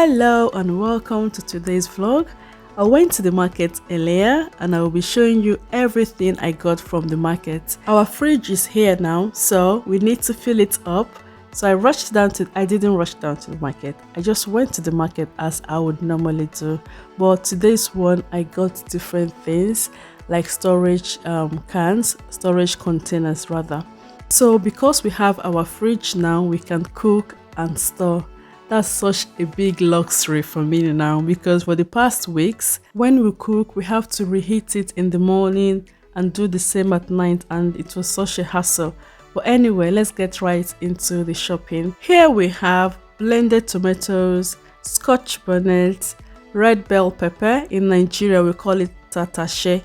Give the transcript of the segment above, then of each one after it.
Hello and welcome to today's vlog. I went to the market earlier and I will be showing you everything I got from the market. Our fridge is here now, so we need to fill it up. So I didn't rush down to the market. I just went to the market as I would normally do. But today's one, I got different things like storage storage containers rather. So because we have our fridge now, we can cook and store. That's such a big luxury for me now, because for the past weeks, when we cook, we have to reheat it in the morning and do the same at night, and it was such a hassle. But anyway, let's get right into the shopping. Here we have blended tomatoes, scotch bonnet, red bell pepper. In Nigeria, we call it tatashe.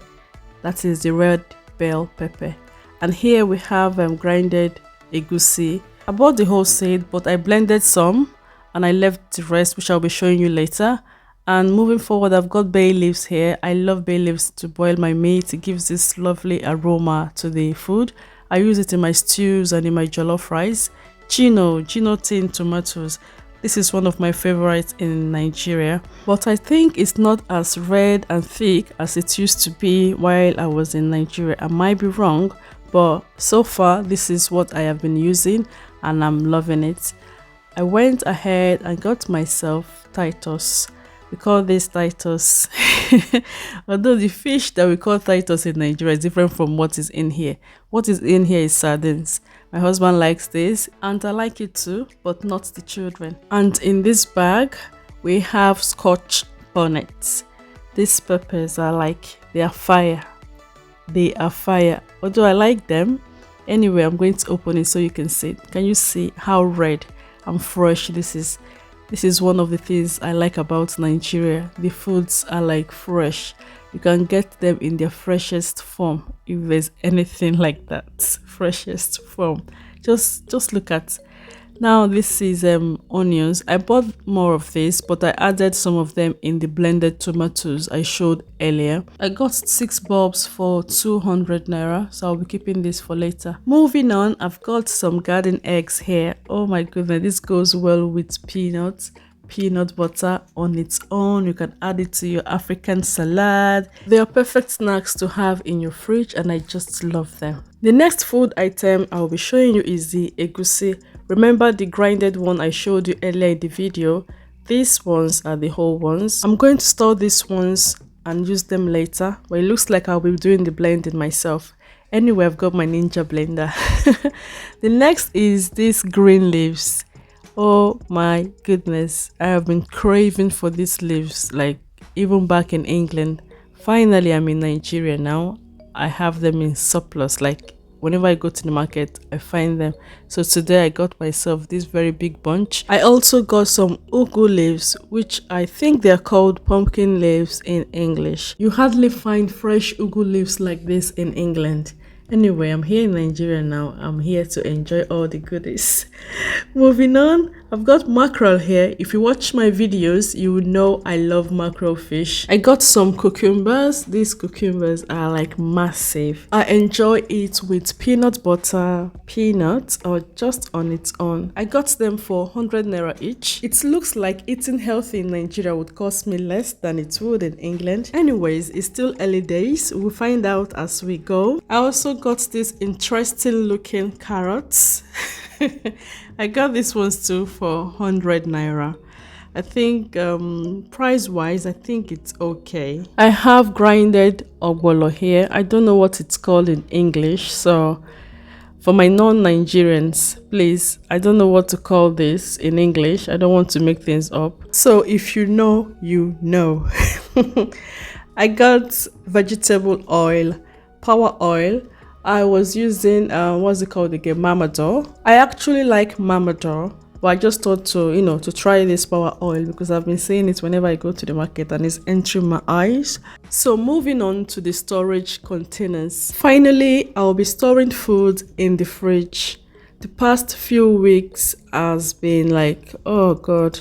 That is the red bell pepper. And here we have grinded egusi. I bought the whole seed, but I blended some and I left the rest, which I'll be showing you later. And moving forward, I've got bay leaves here. I love bay leaves to boil my meat. It gives this lovely aroma to the food. I use it in my stews and in my jollof rice. Gino tin tomatoes. This is one of my favorites in Nigeria, but I think it's not as red and thick as it used to be while I was in Nigeria. I might be wrong, but so far this is what I have been using and I'm loving it. I went ahead and got myself Titus. We call this Titus. Although the fish that we call Titus in Nigeria is different from what is in here. What is in here is sardines. My husband likes this and I like it too, but not the children. And in this bag, we have scotch bonnets. These peppers are they are fire. They are fire. Although I like them. Anyway, I'm going to open it so you can see it. Can you see how red and fresh this is? This is one of the things I like about Nigeria. The foods are fresh. You can get them in their freshest form, if there's anything like that. Freshest form. Just look at. Now this is onions. I bought more of this, but I added some of them in the blended tomatoes I showed earlier. I got 6 bulbs for 200 naira, so I'll be keeping this for later. Moving on, I've got some garden eggs here. Oh my goodness, this goes well with peanuts. Peanut butter on its own. You can add it to your African salad. They are perfect snacks to have in your fridge and I just love them. The next food item I'll be showing you is the egusi. Remember the grinded one I showed you earlier in the video? These ones are the whole ones. I'm going to store these ones and use them later, but it looks like I'll be doing the blending myself. Anyway, I've got my ninja blender. The next is these green leaves. Oh my goodness, I have been craving for these leaves even back in England. Finally, I'm in Nigeria now. I have them in surplus. Whenever I go to the market, I find them. So today I got myself this very big bunch. I also got some ugu leaves, which I think they're called pumpkin leaves in English. You hardly find fresh ugu leaves like this in England. Anyway, I'm here in Nigeria now. I'm here to enjoy all the goodies. Moving on, I've got mackerel here. If you watch my videos, you would know I love mackerel fish. I got some cucumbers. These cucumbers are massive. I enjoy it with peanut butter, peanuts, or just on its own. I got them for 100 naira each. It looks like eating healthy in Nigeria would cost me less than it would in England. Anyways, it's still early days. We'll find out as we go. I also got these interesting looking carrots. I got these ones too for 100 naira. I think price wise, I think it's okay. I have grinded ogbolo here. I don't know what it's called in English, so for my non-Nigerians, please, I don't know what to call this in English. I don't want to make things up. So if you know, you know. I got vegetable oil, power oil. I was using what's it called again, Mamador. I actually like Mamador, but I just thought to try this power oil because I've been seeing it whenever I go to the market and it's entering my eyes. So moving on to the storage containers. Finally, I'll be storing food in the fridge. The past few weeks has been oh god,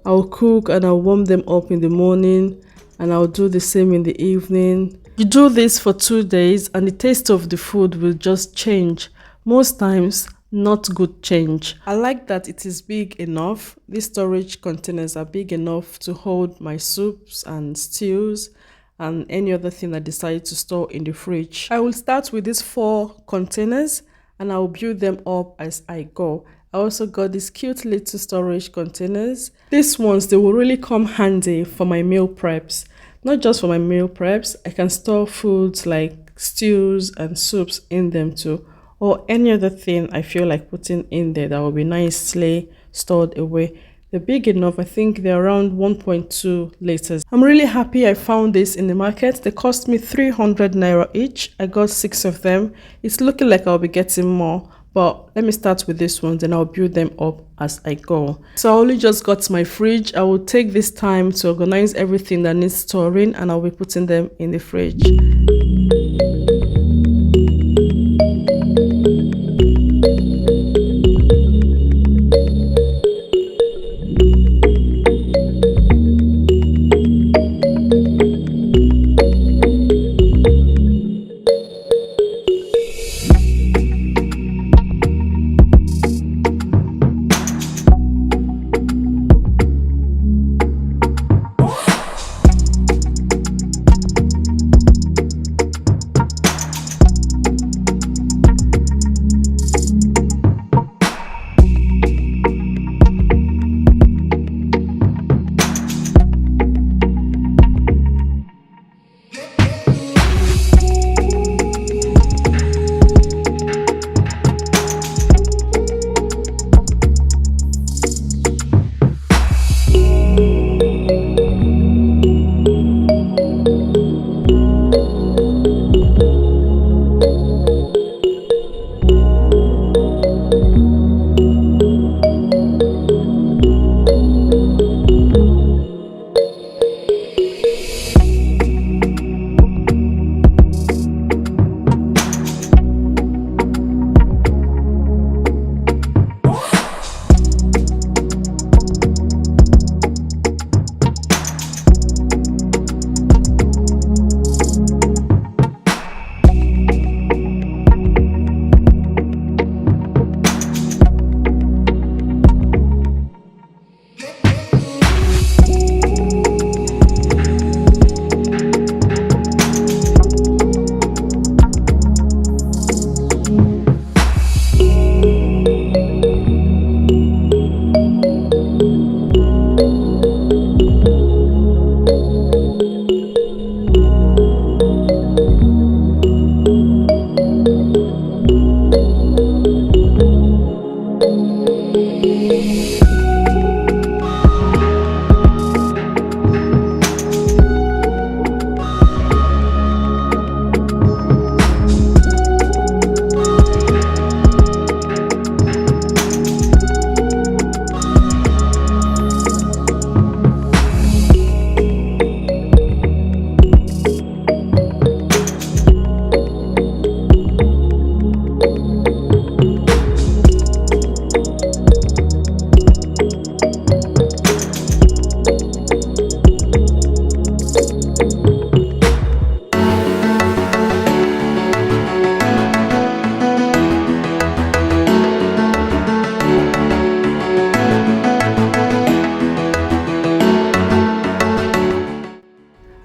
I'll cook and I'll warm them up in the morning and I'll do the same in the evening. You do this for 2 days and the taste of the food will just change. Most times not good change. I like that it is big enough. These storage containers are big enough to hold my soups and stews and any other thing I decide to store in the fridge. I will start with these 4 containers and I will build them up as I go. I also got these cute little storage containers. These ones, they will really come handy for my meal preps. Not just for my meal preps, I can store foods like stews and soups in them too, or any other thing I feel like putting in there that will be nicely stored away. They're big enough. I think they're around 1.2 liters. I'm really happy I found this in the market. They cost me 300 naira each. I got 6 of them. It's looking like I'll be getting more, but let me start with this one, then I'll build them up as I go. So I only just got my fridge. I will take this time to organize everything that needs storing and I'll be putting them in the fridge.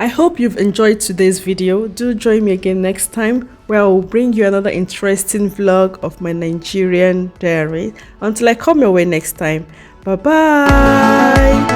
I hope you've enjoyed today's video. Do join me again next time where I will bring you another interesting vlog of my Nigerian diary. Until I come your way next time. Bye bye.